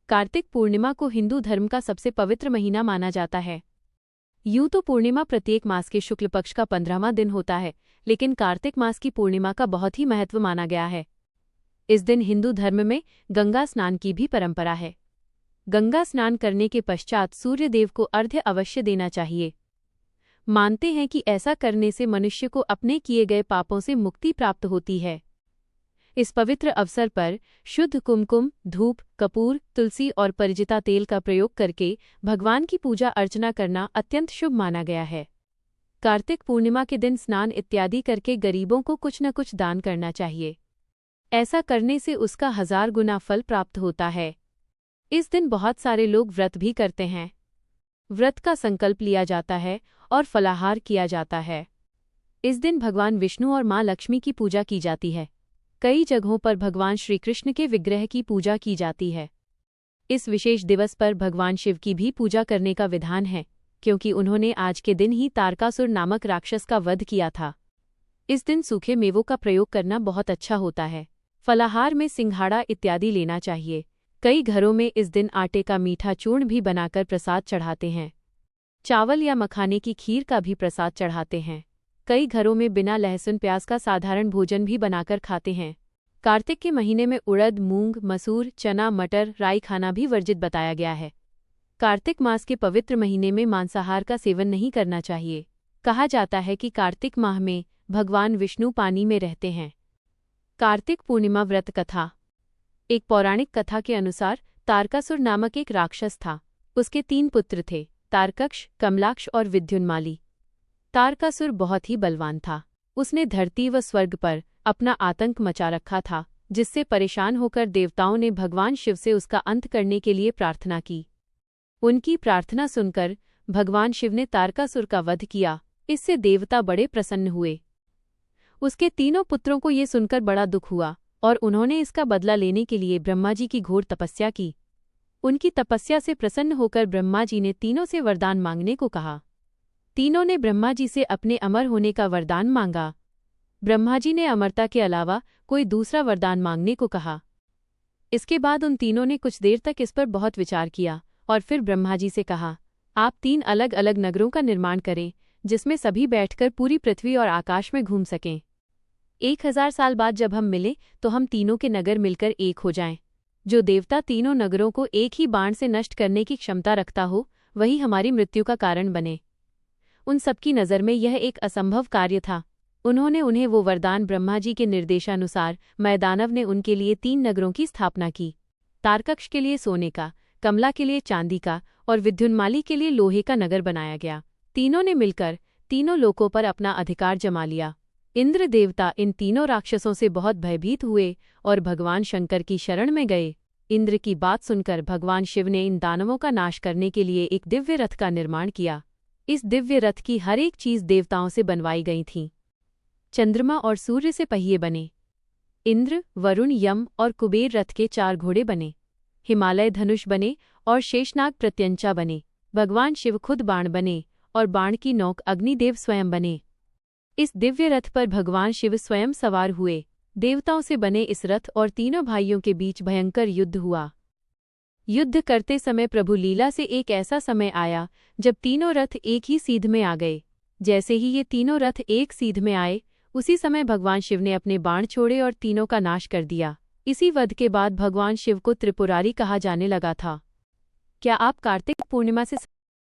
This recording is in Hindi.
कार्तिक पूर्णिमा को हिंदू धर्म का सबसे पवित्र महीना माना जाता है। यूं तो पूर्णिमा प्रत्येक मास के शुक्ल पक्ष का 15वां दिन होता है, लेकिन कार्तिक मास की पूर्णिमा का बहुत ही महत्व माना गया है। इस दिन हिंदू धर्म में गंगा स्नान की भी परंपरा है। गंगा स्नान करने के पश्चात सूर्यदेव को अर्घ्य अवश्य देना चाहिए। मानते हैं कि ऐसा करने से मनुष्य को अपने किए गए पापों से मुक्ति प्राप्त होती है। इस पवित्र अवसर पर शुद्ध कुमकुम, धूप, कपूर, तुलसी और परिजिता तेल का प्रयोग करके भगवान की पूजा अर्चना करना अत्यंत शुभ माना गया है। कार्तिक पूर्णिमा के दिन स्नान इत्यादि करके गरीबों को कुछ न कुछ दान करना चाहिए। ऐसा करने से उसका 1000 गुना फल प्राप्त होता है। इस दिन बहुत सारे लोग व्रत भी करते हैं। व्रत का संकल्प लिया जाता है और फलाहार किया जाता है। इस दिन भगवान विष्णु और माँ लक्ष्मी की पूजा की जाती है। कई जगहों पर भगवान श्री कृष्ण के विग्रह की पूजा की जाती है। इस विशेष दिवस पर भगवान शिव की भी पूजा करने का विधान है, क्योंकि उन्होंने आज के दिन ही तारकासुर नामक राक्षस का वध किया था। इस दिन सूखे मेवों का प्रयोग करना बहुत अच्छा होता है। फलाहार में सिंघाड़ा इत्यादि लेना चाहिए। कई घरों में इस दिन आटे का मीठा चूर्ण भी बनाकर प्रसाद चढ़ाते हैं। चावल या मखाने की खीर का भी प्रसाद चढ़ाते हैं। कई घरों में बिना लहसुन प्याज का साधारण भोजन भी बनाकर खाते हैं। कार्तिक के महीने में उड़द, मूंग, मसूर, चना, मटर, राई खाना भी वर्जित बताया गया है। कार्तिक मास के पवित्र महीने में मांसाहार का सेवन नहीं करना चाहिए। कहा जाता है कि कार्तिक माह में भगवान विष्णु पानी में रहते हैं। कार्तिक पूर्णिमा व्रत कथा। एक पौराणिक कथा के अनुसार तारकासुर नामक एक राक्षस था। उसके 3 पुत्र थे, तारकक्ष, कमलाक्ष और विद्युन्माली। तारकासुर बहुत ही बलवान था। उसने धरती व स्वर्ग पर अपना आतंक मचा रखा था, जिससे परेशान होकर देवताओं ने भगवान शिव से उसका अंत करने के लिए प्रार्थना की। उनकी प्रार्थना सुनकर भगवान शिव ने तारकासुर का वध किया। इससे देवता बड़े प्रसन्न हुए। उसके 3 पुत्रों को ये सुनकर बड़ा दुख हुआ और उन्होंने इसका बदला लेने के लिए ब्रह्मा जी की घोर तपस्या की। उनकी तपस्या से प्रसन्न होकर ब्रह्मा जी ने तीनों से वरदान मांगने को कहा। तीनों ने ब्रह्मा जी से अपने अमर होने का वरदान मांगा। ब्रह्मा जी ने अमरता के अलावा कोई दूसरा वरदान मांगने को कहा। इसके बाद उन तीनों ने कुछ देर तक इस पर बहुत विचार किया और फिर ब्रह्मा जी से कहा, आप 3 अलग अलग नगरों का निर्माण करें, जिसमें सभी बैठकर पूरी पृथ्वी और आकाश में घूम सकें। 1000 साल बाद जब हम मिलें तो हम तीनों के नगर मिलकर एक हो जाएं। जो देवता तीनों नगरों को एक ही बाण से नष्ट करने की क्षमता रखता हो, वही हमारी मृत्यु का कारण बने। उन सबकी नज़र में यह एक असंभव कार्य था। उन्होंने उन्हें वो वरदान ब्रह्मा जी के निर्देशानुसार मैदानव ने उनके लिए 3 नगरों की स्थापना की। तारकक्ष के लिए सोने का, कमला के लिए चांदी का और विद्युन्माली के लिए लोहे का नगर बनाया गया। तीनों ने मिलकर तीनों लोकों पर अपना अधिकार जमा लिया। इंद्र देवता इन तीनों राक्षसों से बहुत भयभीत हुए और भगवान शंकर की शरण में गए। इंद्र की बात सुनकर भगवान शिव ने इन दानवों का नाश करने के लिए एक दिव्य रथ का निर्माण किया। इस दिव्य रथ की हर एक चीज देवताओं से बनवाई गई थी। चंद्रमा और सूर्य से पहिए बने। इंद्र, वरुण, यम और कुबेर रथ के 4 घोड़े बने। हिमालय धनुष बने और शेषनाग प्रत्यंचा बने। भगवान शिव खुद बाण बने और बाण की नोक अग्निदेव स्वयं बने। इस दिव्य रथ पर भगवान शिव स्वयं सवार हुए। देवताओं से बने इस रथ और तीनों भाइयों के बीच भयंकर युद्ध हुआ। युद्ध करते समय प्रभु लीला से एक ऐसा समय आया जब तीनों रथ एक ही सीध में आ गए। जैसे ही ये तीनों रथ एक सीध में आए, उसी समय भगवान शिव ने अपने बाण छोड़े और तीनों का नाश कर दिया। इसी वध के बाद भगवान शिव को त्रिपुरारी कहा जाने लगा था। क्या आप कार्तिक पूर्णिमा से